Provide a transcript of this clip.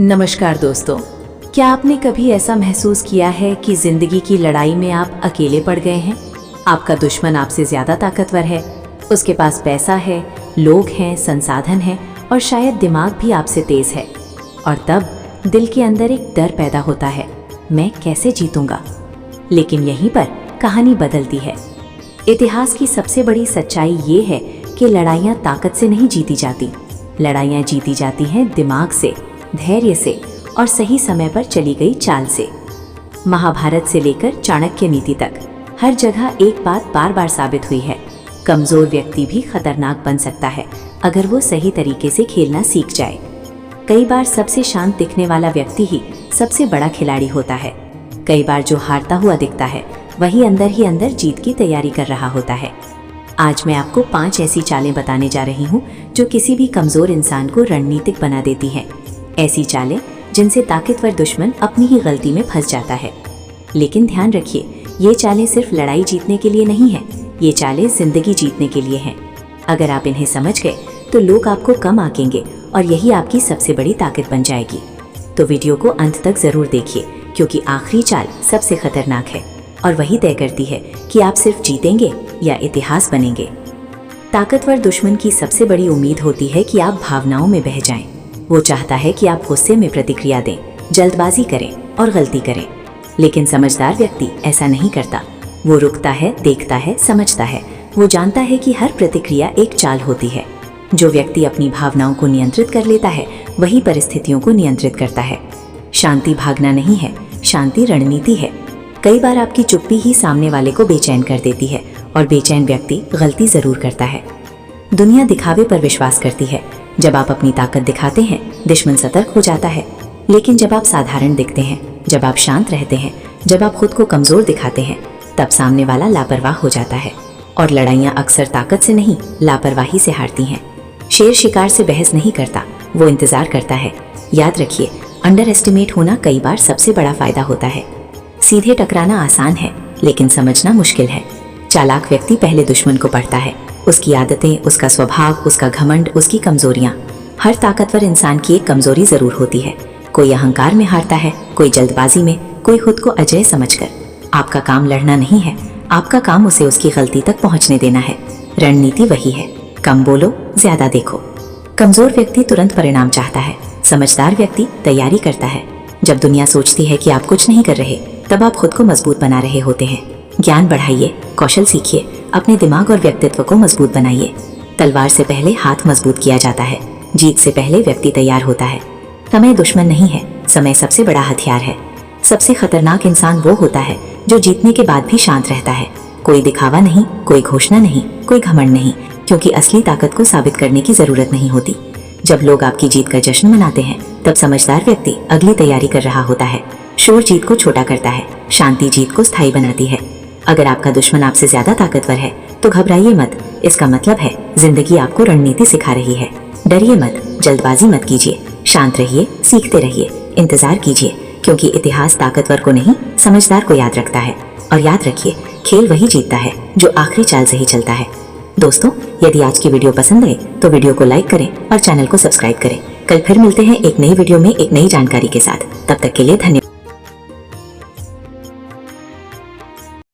नमस्कार दोस्तों, क्या आपने कभी ऐसा महसूस किया है कि जिंदगी की लड़ाई में आप अकेले पड़ गए हैं? आपका दुश्मन आपसे ज्यादा ताकतवर है, उसके पास पैसा है, लोग हैं, संसाधन हैं और शायद दिमाग भी आपसे तेज है। और तब दिल के अंदर एक डर पैदा होता है, मैं कैसे जीतूंगा। लेकिन यहीं पर कहानी बदलती है। इतिहास की सबसे बड़ी सच्चाई ये है कि लड़ाइयाँ ताकत से नहीं जीती जाती, लड़ाइयाँ जीती जाती हैं दिमाग से, धैर्य से और सही समय पर चली गई चाल से। महाभारत से लेकर चाणक्य नीति तक हर जगह एक बात बार बार साबित हुई है, कमजोर व्यक्ति भी खतरनाक बन सकता है अगर वो सही तरीके से खेलना सीख जाए। कई बार सबसे शांत दिखने वाला व्यक्ति ही सबसे बड़ा खिलाड़ी होता है। कई बार जो हारता हुआ दिखता है वही अंदर ही अंदर जीत की तैयारी कर रहा होता है। आज मैं आपको 5 ऐसी चालें बताने जा रही हूँ जो किसी भी कमजोर इंसान को रणनीतिक बना देती हैं। ऐसी चालें जिनसे ताकतवर दुश्मन अपनी ही गलती में फंस जाता है। लेकिन ध्यान रखिए, ये चालें सिर्फ लड़ाई जीतने के लिए नहीं है, ये चालें जिंदगी जीतने के लिए हैं। अगर आप इन्हें समझ गए तो लोग आपको कम आंकेंगे और यही आपकी सबसे बड़ी ताकत बन जाएगी। तो वीडियो को अंत तक जरूर देखिए, क्योंकि आखिरी चाल सबसे खतरनाक है और वही तय करती है कि आप सिर्फ जीतेंगे या इतिहास बनेंगे। ताकतवर दुश्मन की सबसे बड़ी उम्मीद होती है कि आप भावनाओं में बह जाएं। वो चाहता है कि आप गुस्से में प्रतिक्रिया दें, जल्दबाजी करें और गलती करें। लेकिन समझदार व्यक्ति ऐसा नहीं करता। वो रुकता है, देखता है, समझता है। वो जानता है कि हर प्रतिक्रिया एक चाल होती है। जो व्यक्ति अपनी भावनाओं को नियंत्रित कर लेता है वही परिस्थितियों को नियंत्रित करता है। शांति भागना नहीं है, शांति रणनीति है। कई बार आपकी चुप्पी ही सामने वाले को बेचैन कर देती है और बेचैन व्यक्ति गलती जरूर करता है। दुनिया दिखावे पर विश्वास करती है। जब आप अपनी ताकत दिखाते हैं दुश्मन सतर्क हो जाता है। लेकिन जब आप साधारण दिखते हैं, जब आप शांत रहते हैं, जब आप खुद को कमजोर दिखाते हैं, तब सामने वाला लापरवाह हो जाता है। और लड़ाइयाँ अक्सर ताकत से नहीं, लापरवाही से हारती हैं। शेर शिकार से बहस नहीं करता, वो इंतजार करता है। याद रखिए, अंडर एस्टिमेट होना कई बार सबसे बड़ा फायदा होता है। सीधे टकराना आसान है लेकिन समझना मुश्किल है। चालाक व्यक्ति पहले दुश्मन को पढ़ता है, उसकी आदतें, उसका स्वभाव, उसका घमंड, उसकी कमजोरियां। हर ताकतवर इंसान की एक कमजोरी जरूर होती है। कोई अहंकार में हारता है, कोई जल्दबाजी में, कोई खुद को अजय समझकर। आपका काम लड़ना नहीं है, आपका काम उसे उसकी गलती तक पहुंचने देना है। रणनीति वही है, कम बोलो, ज्यादा देखो। कमजोर व्यक्ति तुरंत परिणाम चाहता है, समझदार व्यक्ति तैयारी करता है। जब दुनिया सोचती है कि आप कुछ नहीं कर रहे, तब आप खुद को मजबूत बना रहे होते हैं। ज्ञान बढ़ाइए, कौशल सीखिए, अपने दिमाग और व्यक्तित्व को मजबूत बनाइए। तलवार से पहले हाथ मजबूत किया जाता है, जीत से पहले व्यक्ति तैयार होता है। समय दुश्मन नहीं है, समय सबसे बड़ा हथियार है। सबसे खतरनाक इंसान वो होता है जो जीतने के बाद भी शांत रहता है। कोई दिखावा नहीं, कोई घोषणा नहीं, कोई घमंड नहीं, क्योंकि असली ताकत को साबित करने की जरूरत नहीं होती। जब लोग आपकी जीत का जश्न मनाते हैं, तब समझदार व्यक्ति अगली तैयारी कर रहा होता है। शोर जीत को छोटा करता है, शांति जीत को स्थायी बनाती है। अगर आपका दुश्मन आपसे ज्यादा ताकतवर है तो घबराइए मत, इसका मतलब है जिंदगी आपको रणनीति सिखा रही है। डरिए मत, जल्दबाजी मत कीजिए, शांत रहिए, सीखते रहिए, इंतजार कीजिए, क्योंकि इतिहास ताकतवर को नहीं, समझदार को याद रखता है। और याद रखिए, खेल वही जीतता है जो आखिरी चाल से ही चलता है। दोस्तों, यदि आज की वीडियो पसंद आए तो वीडियो को लाइक करें और चैनल को सब्सक्राइब करें। कल फिर मिलते हैं एक नई वीडियो में एक नई जानकारी के साथ। तब तक के लिए धन्यवाद।